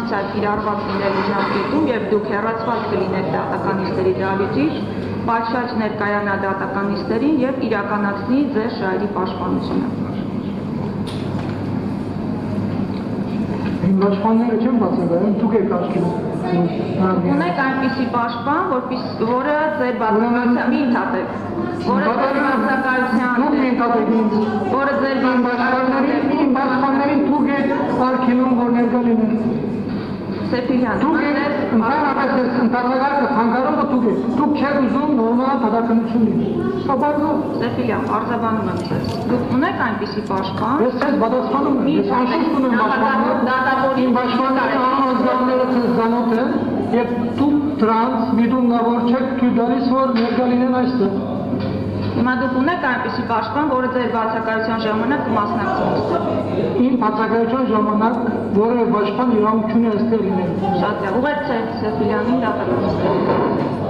սանկցիա կիրառված լինելու ժամկետում եւ դուք հեռացված կլինեք դատական նիստերի դահլիճից, պատշաճ ներկայանա դատական նիստերին եւ իրականացնի ձեր շահերի պաշտպանությունը։ Պաշտպանները չեն բացակայում, դուք եք աչքին։ Ունեք այնպիսի պաշտպան, որը ձեր բացակայության մի ընդհատեք, որը ձեր բացակայության որը ձեր պաշտպաններին դուք եք արգելում, որ ներկա լինեն։ Սեփիլյան, դուք եք ընդհանրապես ընդհանրակարգը խանգարում, որ դուք չեք ուզում նորմալ դատականություն լինի։ Սեփիլյան, արձագանքում եմ ձեզ։ Դուք ունեք այնպիսի պաշտպան։ Ես ձեզ պատասխանում եմ, ես անշուշտ ունեմ պաշտպաններ, իմ պաշտպանները անհանձնավորները ձեզ ծանոթ են, եւ դուք դրանց միտումնավոր չեք թույլ տալիս, որ ներկա լինեն այստեղ։ Հիմա դուք ունեք այնպիսի պաշտպան, որը ձեր բացակայության ժամանակ մասնակցում է։ Իմ բացակայության ժամանակ որևէ պաշտպան իրավունք չունի այստեղ լինել։ Շատ լավ, ուղղակի Սեփիլյանին դատական նիստը։